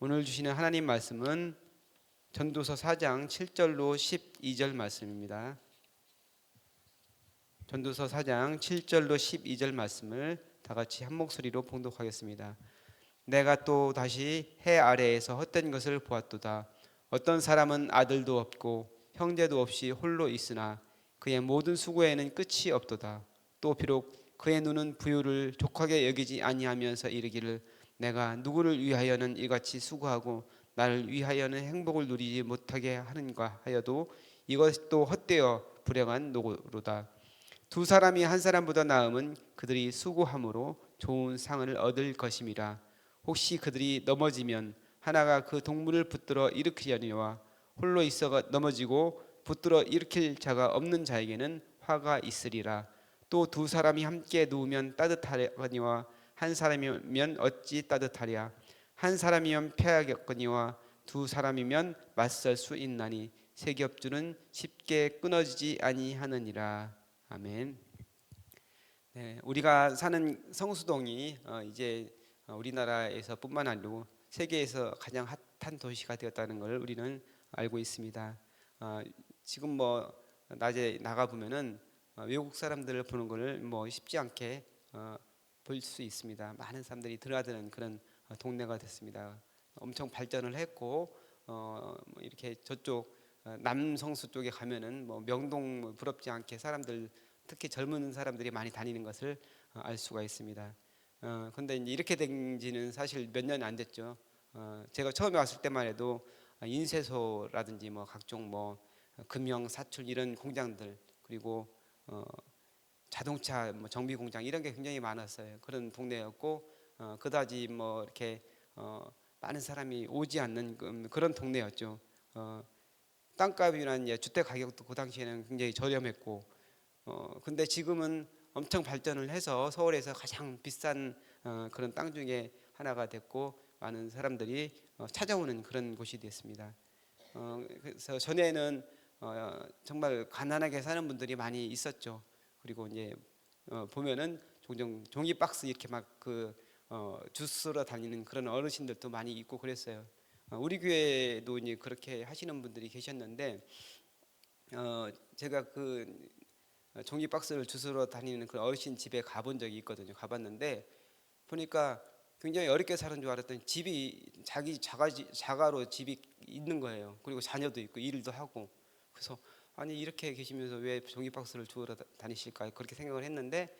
오늘 주시는 하나님 말씀은 전도서 4장 7절로 12절 말씀입니다. 전도서 4장 7절로 12절 말씀을 다 같이 한 목소리로 봉독하겠습니다. 내가 또 다시 해 아래에서 헛된 것을 보았도다. 어떤 사람은 아들도 없고 형제도 없이 홀로 있으나 그의 모든 수고에는 끝이 없도다. 또 비록 그의 눈은 부유를 족하게 여기지 아니하면서 이르기를 내가 누구를 위하여는 이같이 수고하고 나를 위하여는 행복을 누리지 못하게 하는가 하여도 이것도 헛되어 불행한 노고로다. 두 사람이 한 사람보다 나음은 그들이 수고함으로 좋은 상을 얻을 것임이라. 혹시 그들이 넘어지면 하나가 그 동물을 붙들어 일으키려니와 홀로 있어 넘어지고 붙들어 일으킬 자가 없는 자에게는 화가 있으리라. 또 두 사람이 함께 누우면 따뜻하거니와 한 사람이면 어찌 따뜻하랴. 한 사람이면 패하겠거니와 두 사람이면 맞설 수 있나니 세 겹줄은 쉽게 끊어지지 아니하느니라. 아멘. 네, 우리가 사는 성수동이 이제 우리나라에서뿐만 아니고 세계에서 가장 핫한 도시가 되었다는 걸 우리는 알고 있습니다. 지금 뭐 낮에 나가 보면은 외국 사람들을 보는 것을 뭐 쉽지 않게 볼 수 있습니다. 많은 사람들이 드나드는 그런 동네가 됐습니다. 엄청 발전을 했고 뭐 이렇게 저쪽 남성수 쪽에 가면은 뭐 명동 뭐 부럽지 않게 사람들 특히 젊은 사람들이 많이 다니는 것을 알 수가 있습니다. 근데 이제 이렇게 된 지는 사실 몇 년 안 됐죠. 제가 처음에 왔을 때만 해도 인쇄소라든지 뭐 각종 뭐 금형, 사출 이런 공장들 그리고 자동차 뭐 정비 공장 이런 게 굉장히 많았어요. 그런 동네였고 그다지 뭐 이렇게 많은 사람이 오지 않는 그런 동네였죠. 땅값이나 이제 주택 가격도 그 당시에는 굉장히 저렴했고 근데 지금은 엄청 발전을 해서 서울에서 가장 비싼 그런 땅 중에 하나가 됐고 많은 사람들이 찾아오는 그런 곳이 됐습니다. 그래서 전에는 정말 가난하게 사는 분들이 많이 있었죠. 그리고 이제 보면은 종종 종이 박스 이렇게 막 그 주스러 다니는 그런 어르신들도 많이 있고 그랬어요. 우리 교회도 이제 그렇게 하시는 분들이 계셨는데 제가 그 종이 박스를 주스러 다니는 그 어르신 집에 가본 적이 있거든요. 가봤는데 보니까 굉장히 어렵게 사는 줄 알았더니 집이 자가로 집이 있는 거예요. 그리고 자녀도 있고 일도 하고 그래서 아니 이렇게 계시면서 왜 종이 박스를 주우러 다니실까 그렇게 생각을 했는데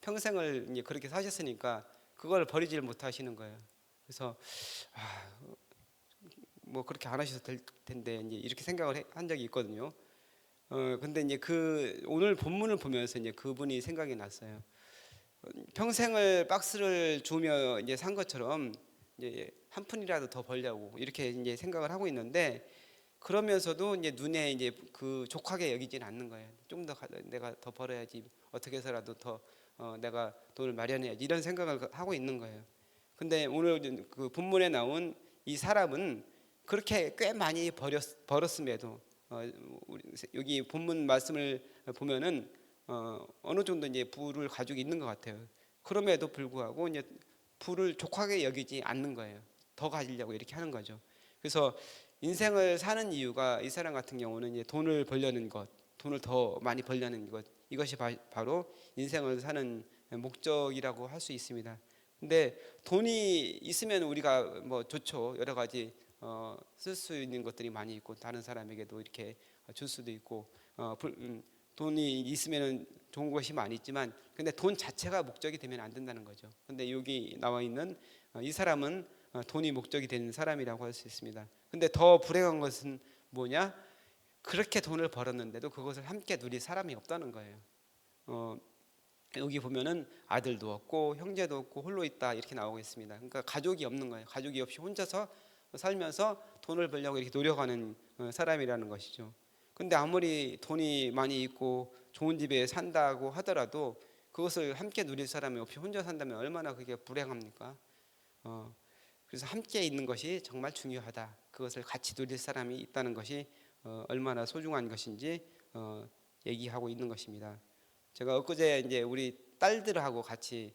평생을 이제 그렇게 사셨으니까 그걸 버리질 못하시는 거예요. 그래서 뭐 그렇게 안 하셔도 될 텐데 이제 이렇게 생각을 한 적이 있거든요. 근데 이제 그 오늘 본문을 보면서 이제 그분이 생각이 났어요. 평생을 박스를 주며 이제 산 것처럼 이제 한 푼이라도 더 벌려고 이렇게 이제 생각을 하고 있는데 그러면서도 이제 눈에 이제 그 족하게 여기지는 않는 거예요. 좀 더 내가 더 벌어야지 어떻게 해서라도 더 내가 돈을 마련해야지 이런 생각을 하고 있는 거예요. 근데 오늘 그 본문에 나온 이 사람은 그렇게 꽤 많이 벌었음에도 여기 본문 말씀을 보면은 어느 정도 이제 부를 가지고 있는 것 같아요. 그럼에도 불구하고 이제 부를 족하게 여기지 않는 거예요. 더 가지려고 이렇게 하는 거죠. 그래서 인생을 사는 이유가 이 사람 같은 경우는 이제 돈을 벌려는 것, 돈을 더 많이 벌려는 것 이것이 바로 인생을 사는 목적이라고 할 수 있습니다. 근데 돈이 있으면 우리가 뭐 좋죠. 여러 가지 쓸 수 있는 것들이 많이 있고 다른 사람에게도 이렇게 줄 수도 있고 돈이 있으면 좋은 것이 많이 있지만 근데 돈 자체가 목적이 되면 안 된다는 거죠. 근데 여기 나와 있는 이 사람은 돈이 목적이 되는 사람이라고 할 수 있습니다. 근데 더 불행한 것은 뭐냐? 그렇게 돈을 벌었는데도 그것을 함께 누릴 사람이 없다는 거예요. 여기 보면은 아들도 없고 형제도 없고 홀로 있다 이렇게 나오고 있습니다. 그러니까 가족이 없는 거예요. 가족이 없이 혼자서 살면서 돈을 벌려고 이렇게 노력하는 사람이라는 것이죠. 근데 아무리 돈이 많이 있고 좋은 집에 산다고 하더라도 그것을 함께 누릴 사람이 없이 혼자 산다면 얼마나 그게 불행합니까? 그래서 함께 있는 것이 정말 중요하다. 그것을 같이 누릴 사람이 있다는 것이 얼마나 소중한 것인지 얘기하고 있는 것입니다. 제가 엊그제 이제 우리 딸들하고 같이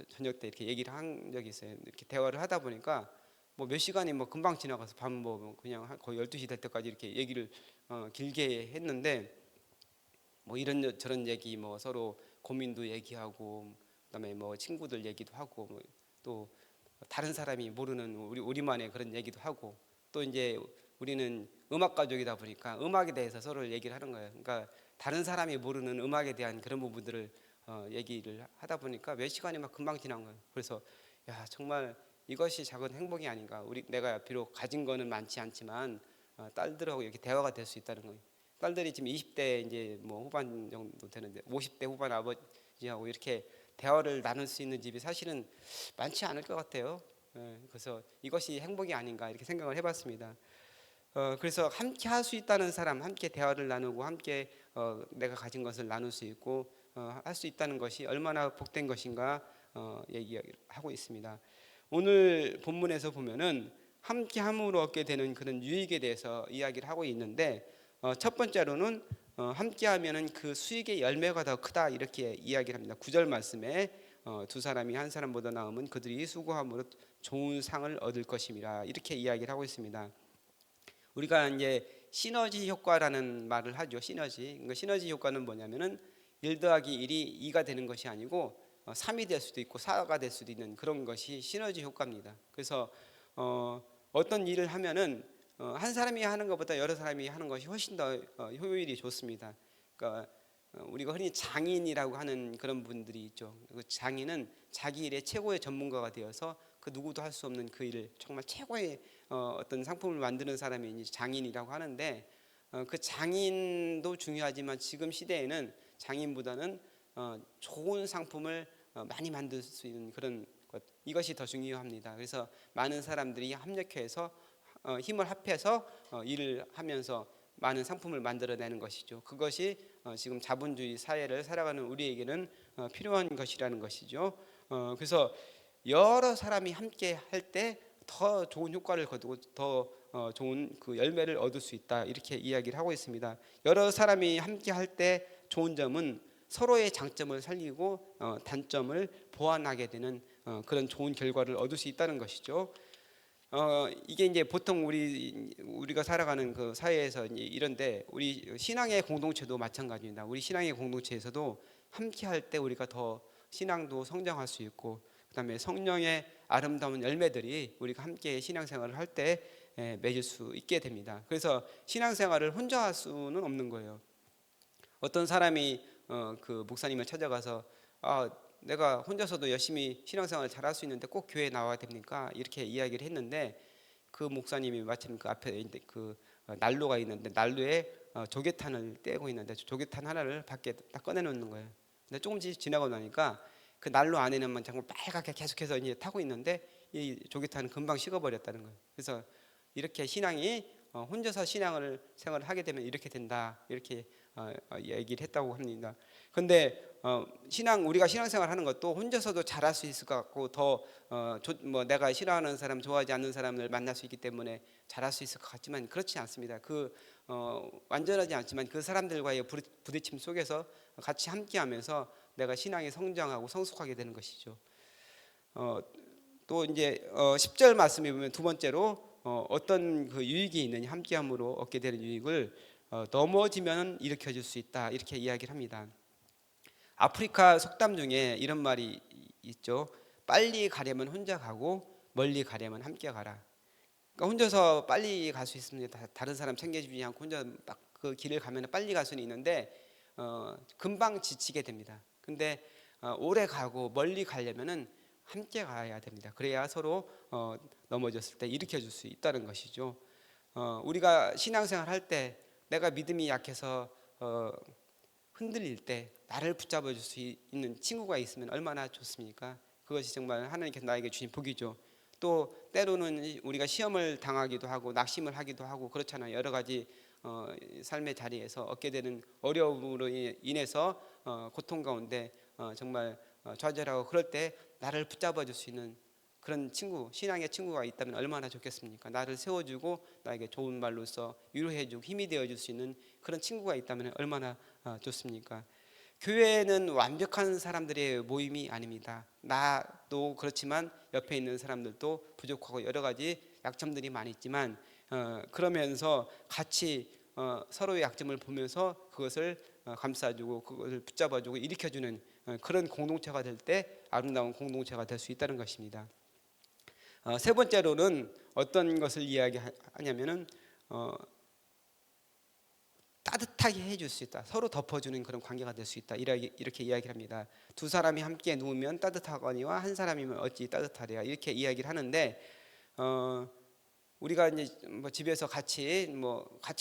저녁 때 이렇게 얘기를 한 적이 있어요. 이렇게 대화를 하다 보니까 뭐 몇 시간이 뭐 금방 지나가서 밤 뭐 그냥 거의 12시 될 때까지 이렇게 얘기를 길게 했는데, 뭐 이런 저런 얘기, 뭐 서로 고민도 얘기하고, 그다음에 뭐 친구들 얘기도 하고, 뭐또 다른 사람이 모르는 우리만의 그런 얘기도 하고, 또 이제 우리는 음악 가족이다 보니까 음악에 대해서 서로 얘기를 하는 거예요. 그러니까 다른 사람이 모르는 음악에 대한 그런 부분들을 얘기를 하다 보니까 몇 시간이 막 금방 지난 거예요. 그래서 야, 정말 이것이 작은 행복이 아닌가. 내가 비록 가진 거는 많지 않지만 딸들하고 이렇게 대화가 될 수 있다는 거예요. 딸들이 지금 20대 이제 뭐 후반 정도 되는데 50대 후반 아버지하고 이렇게 대화를 나눌 수 있는 집이 사실은 많지 않을 것 같아요. 그래서 이것이 행복이 아닌가 이렇게 생각을 해봤습니다. 그래서 함께 할 수 있다는 사람, 함께 대화를 나누고 함께 내가 가진 것을 나눌 수 있고 할 수 있다는 것이 얼마나 복된 것인가 얘기하고 있습니다. 오늘 본문에서 보면은 함께 함으로 얻게 되는 그런 유익에 대해서 이야기를 하고 있는데, 첫 번째로는 함께 하면은 그 수익의 열매가 더 크다 이렇게 이야기를 합니다. 9절 말씀에 두 사람이 한 사람보다 나으면 그들이 수고함으로 좋은 상을 얻을 것임이라 이렇게 이야기를 하고 있습니다. 우리가 이제 시너지 효과라는 말을 하죠. 시너지. 그러니까 시너지 효과는 뭐냐면은 1 더하기 1이 2가 되는 것이 아니고 3이 될 수도 있고 4가 될 수도 있는 그런 것이 시너지 효과입니다. 그래서 어떤 일을 하면은 한 사람이 하는 것보다 여러 사람이 하는 것이 훨씬 더 효율이 좋습니다. 그러니까 우리가 흔히 장인이라고 하는 그런 분들이 있죠. 그 장인은 자기 일의 최고의 전문가가 되어서 그 누구도 할 수 없는 그 일을 정말 최고의 어떤 상품을 만드는 사람이 이제 장인이라고 하는데, 그 장인도 중요하지만 지금 시대에는 장인보다는 좋은 상품을 많이 만들 수 있는 그런 것, 이것이 더 중요합니다. 그래서 많은 사람들이 협력해서 힘을 합해서 일을 하면서 많은 상품을 만들어내는 것이죠. 그것이 지금 자본주의 사회를 살아가는 우리에게는 필요한 것이라는 것이죠. 그래서 여러 사람이 함께 할 때 더 좋은 효과를 거두고 더 좋은 그 열매를 얻을 수 있다 이렇게 이야기를 하고 있습니다. 여러 사람이 함께 할 때 좋은 점은 서로의 장점을 살리고 단점을 보완하게 되는 그런 좋은 결과를 얻을 수 있다는 것이죠. 이게 이제 보통 우리가 살아가는 그 사회에서 이제 이런데, 우리 신앙의 공동체도 마찬가지입니다. 우리 신앙의 공동체에서도 함께 할 때 우리가 더 신앙도 성장할 수 있고, 그다음에 성령의 아름다운 열매들이 우리가 함께 신앙생활을 할 때 맺을 수 있게 됩니다. 그래서 신앙생활을 혼자 할 수는 없는 거예요. 어떤 사람이 그 목사님을 찾아가서 내가 혼자서도 열심히 신앙생활을 잘할 수 있는데 꼭 교회에 나와야 됩니까? 이렇게 이야기를 했는데, 그 목사님이 마침 그 앞에 그 난로가 있는데 난로에 조개탄을 떼고 있는데 조개탄 하나를 밖에 딱 꺼내놓는 거예요. 근데 조금씩 지나고 나니까 그 난로 안에는 정말 빨갛게 계속해서 이제 타고 있는데 이 조개탄은 금방 식어버렸다는 거예요. 그래서 이렇게 신앙이 혼자서 신앙을 생활을 하게 되면 이렇게 된다 이렇게 얘기를 했다고 합니다. 그런데 우리가 신앙생활하는 것도 혼자서도 잘할 수 있을 것 같고, 더 뭐 내가 싫어하는 사람, 좋아하지 않는 사람을 만날 수 있기 때문에 잘할 수 있을 것 같지만 그렇지 않습니다. 완전하지 않지만 그 사람들과의 부딪힘 속에서 같이 함께하면서 내가 신앙이 성장하고 성숙하게 되는 것이죠. 또 이제 10절 말씀에 보면 두 번째로 어떤 그 유익이 있느냐, 함께함으로 얻게 되는 유익을 넘어지면 일으켜줄 수 있다 이렇게 이야기를 합니다. 아프리카 속담 중에 이런 말이 있죠. 빨리 가려면 혼자 가고 멀리 가려면 함께 가라. 그러니까 혼자서 빨리 갈 수 있습니다. 다른 사람 챙겨주지 않고 혼자 막 그 길을 가면 빨리 갈 수는 있는데 금방 지치게 됩니다. 근데 오래 가고 멀리 가려면은 함께 가야 됩니다. 그래야 서로 넘어졌을 때 일으켜줄 수 있다는 것이죠. 우리가 신앙생활 할 때 내가 믿음이 약해서 흔들릴 때 나를 붙잡아 줄 수 있는 친구가 있으면 얼마나 좋습니까? 그것이 정말 하나님께서 나에게 주신 복이죠. 또 때로는 우리가 시험을 당하기도 하고 낙심을 하기도 하고 그렇잖아요. 여러 가지 삶의 자리에서 얻게 되는 어려움으로 인해서 고통 가운데 정말 좌절하고 그럴 때 나를 붙잡아 줄 수 있는 그런 친구, 신앙의 친구가 있다면 얼마나 좋겠습니까? 나를 세워주고 나에게 좋은 말로써 위로해주고 힘이 되어줄 수 있는 그런 친구가 있다면 얼마나 좋습니까? 교회는 완벽한 사람들의 모임이 아닙니다. 나도 그렇지만 옆에 있는 사람들도 부족하고 여러 가지 약점들이 많이 있지만 그러면서 같이 서로의 약점을 보면서 그것을 감싸주고 그것을 붙잡아주고 일으켜주는 그런 공동체가 될 때 아름다운 공동체가 될 수 있다는 것입니다. 세 번째로는 어떤 것을 이야기하냐면은 따뜻하게 해줄 수 있다. 서로 덮어주는 그런 관계가 될 수 있다. 이렇게 이야기를 합니다. 두 사람이 함께 누우면 따뜻하거니와 한 사람이면 어찌 따뜻하랴. 이렇게 이야기를 하는데 우리가 이제 뭐 집에서 같이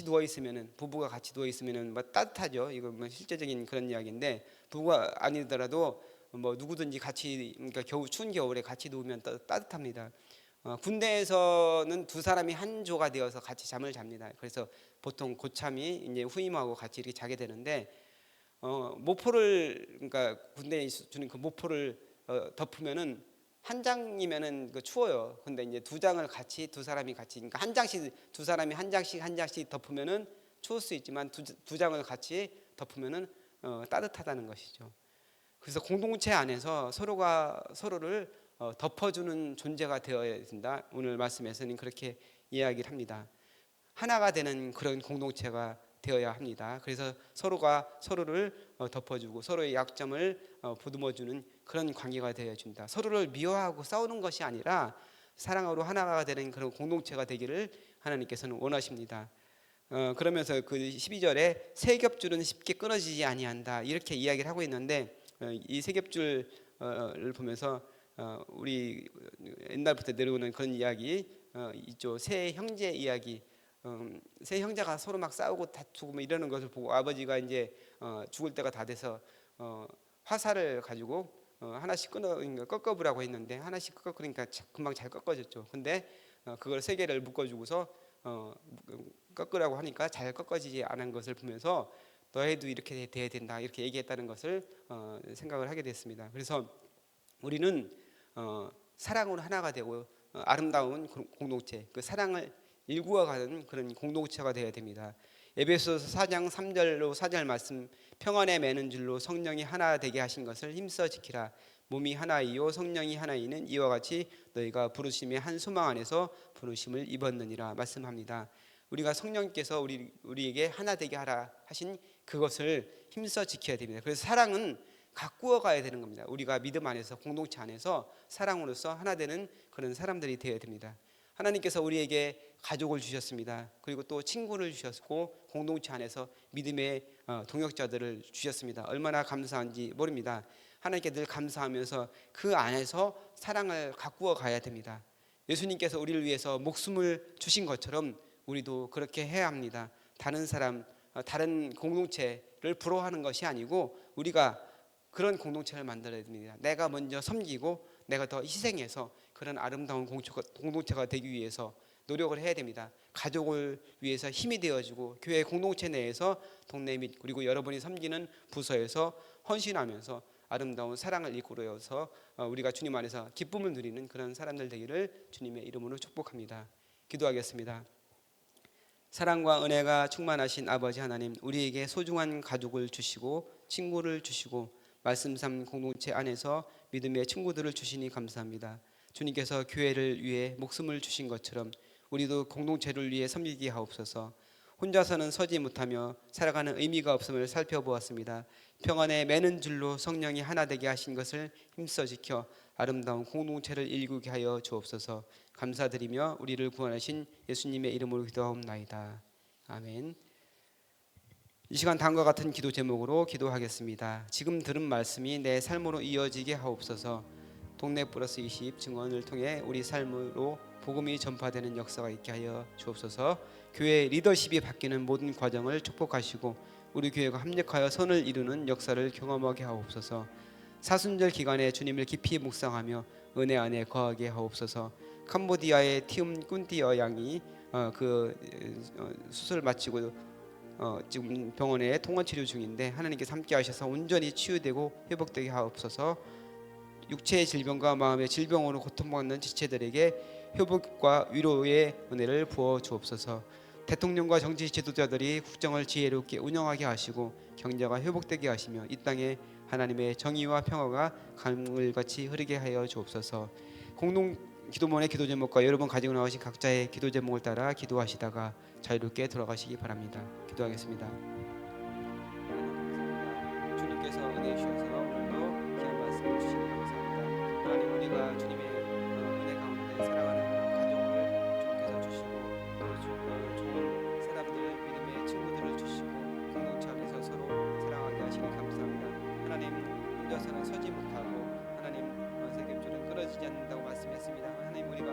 누워 있으면은 부부가 같이 누워 있으면은 뭐 따뜻하죠. 이거 뭐 실제적인 그런 이야기인데 부부가 아니더라도 뭐 누구든지 같이 그러니까 추운 겨울에 같이 누우면 따뜻합니다. 군대에서는 두 사람이 한 조가 되어서 같이 잠을 잡니다. 그래서 보통 고참이 이제 후임하고 같이 이렇게 자게 되는데 모포를 그러니까 군대에 주는 그 모포를 덮으면은 한 장이면은 그 추워요. 근데 이제 두 장을 같이 두 사람이 같이 그러니까 한 장씩 두 사람이 한 장씩 덮으면은 추울 수 있지만 두 장을 같이 덮으면은 따뜻하다는 것이죠. 그래서 공동체 안에서 서로가 서로를 덮어주는 존재가 되어야 된다. 오늘 말씀에서는 그렇게 이야기를 합니다. 하나가 되는 그런 공동체가 되어야 합니다. 그래서 서로가 서로를 덮어주고 서로의 약점을 보듬어주는 그런 관계가 되어야 준다. 서로를 미워하고 싸우는 것이 아니라 사랑으로 하나가 되는 그런 공동체가 되기를 하나님께서는 원하십니다. 그러면서 그 12절에 세 겹줄은 쉽게 끊어지지 아니한다 이렇게 이야기를 하고 있는데 이 세 겹줄을 보면서 우리 옛날부터 내려오는 그런 이야기 있죠. 세 형제 이야기. 세 형제가 서로 막 싸우고 다투고 뭐 이러는 것을 보고 아버지가 이제 죽을 때가 다 돼서 화살을 가지고 하나씩 꺾어보라고 했는데 하나씩 꺾으니까 금방 잘 꺾어졌죠. 근데 그걸 세 개를 묶어주고서 꺾으라고 하니까 잘 꺾어지지 않은 것을 보면서 너희도 이렇게 돼야 된다 이렇게 얘기했다는 것을 생각을 하게 됐습니다. 그래서 우리는 사랑으로 하나가 되고 아름다운 공동체, 그 사랑을 일구어가는 그런 공동체가 되어야 됩니다. 에베소서 4장 3절로 4절 말씀 평안에 매는 줄로 성령이 하나 되게 하신 것을 힘써 지키라. 몸이 하나이요 성령이 하나이는 이와 같이 너희가 부르심의 한 소망 안에서 부르심을 입었느니라 말씀합니다. 우리가 성령께서 우리에게 하나 되게 하라 하신 그것을 힘써 지켜야 됩니다. 그래서 사랑은 가꾸어 가야 되는 겁니다. 우리가 믿음 안에서 공동체 안에서 사랑으로서 하나 되는 그런 사람들이 되어야 됩니다. 하나님께서 우리에게 가족을 주셨습니다. 그리고 또 친구를 주셨고 공동체 안에서 믿음의 동역자들을 주셨습니다. 얼마나 감사한지 모릅니다. 하나님께 늘 감사하면서 그 안에서 사랑을 가꾸어 가야 됩니다. 예수님께서 우리를 위해서 목숨을 주신 것처럼 우리도 그렇게 해야 합니다. 다른 사람, 다른 공동체를 부러워하는 것이 아니고 우리가 그런 공동체를 만들어야 됩니다. 내가 먼저 섬기고 내가 더 희생해서 그런 아름다운 공동체가 되기 위해서 노력을 해야 됩니다. 가족을 위해서 힘이 되어주고 교회 공동체 내에서 동네 및 그리고 여러분이 섬기는 부서에서 헌신하면서 아름다운 사랑을 이끌어서 우리가 주님 안에서 기쁨을 누리는 그런 사람들 되기를 주님의 이름으로 축복합니다. 기도하겠습니다. 사랑과 은혜가 충만하신 아버지 하나님, 우리에게 소중한 가족을 주시고 친구를 주시고 말씀 삼 공동체 안에서 믿음의 친구들을 주시니 감사합니다. 주님께서 교회를 위해 목숨을 주신 것처럼 우리도 공동체를 위해 섬기게 하옵소서. 혼자서는 서지 못하며 살아가는 의미가 없음을 살펴보았습니다. 평안에 매는 줄로 성령이 하나 되게 하신 것을 힘써 지켜 아름다운 공동체를 일구게 하여 주옵소서. 감사드리며 우리를 구원하신 예수님의 이름으로 기도하옵나이다. 아멘. 이 시간 다음과 같은 기도 제목으로 기도하겠습니다. 지금 들은 말씀이 내 삶으로 이어지게 하옵소서. 동네 플러스 20 증언을 통해 우리 삶으로 복음이 전파되는 역사가 있게 하여 주옵소서. 교회 리더십이 바뀌는 모든 과정을 축복하시고 우리 교회가 합력하여 선을 이루는 역사를 경험하게 하옵소서. 사순절 기간에 주님을 깊이 묵상하며 은혜 안에 거하게 하옵소서. 캄보디아의 티움 꾼띠어 양이 수술 마치고 지금 병원에 통원 치료 중인데 하나님께서 함께 하셔서 온전히 치유되고 회복되게 하옵소서. 육체의 질병과 마음의 질병으로 고통받는 지체들에게 회복과 위로의 은혜를 부어 주옵소서. 대통령과 정치 지도자들이 국정을 지혜롭게 운영하게 하시고 경제가 회복되게 하시며 이 땅에 하나님의 정의와 평화가 강물같이 흐르게 하여 주옵소서. 기도문의 기도 제목과 여러분 가지고 나오신 각자의 기도 제목을 따라 기도하시다가 자유롭게 돌아가시기 바랍니다. 기도하겠습니다. 주님께서 은혜 주셔서 오늘도 귀한 말씀을 주시니 감사합니다. 하나님, 우리가 주님의 은혜 가운데 사랑하는 가족을 주님께서 주시고 또 좋은 사람들, 믿음의 친구들을 주시고 공동체 안에서 서로 사랑하게 하시니 감사합니다. 하나님, 혼자서는 서지 못하고 하나님 세겜줄은 끊어지지 않는다고 말씀했습니다. 하나님, 우리가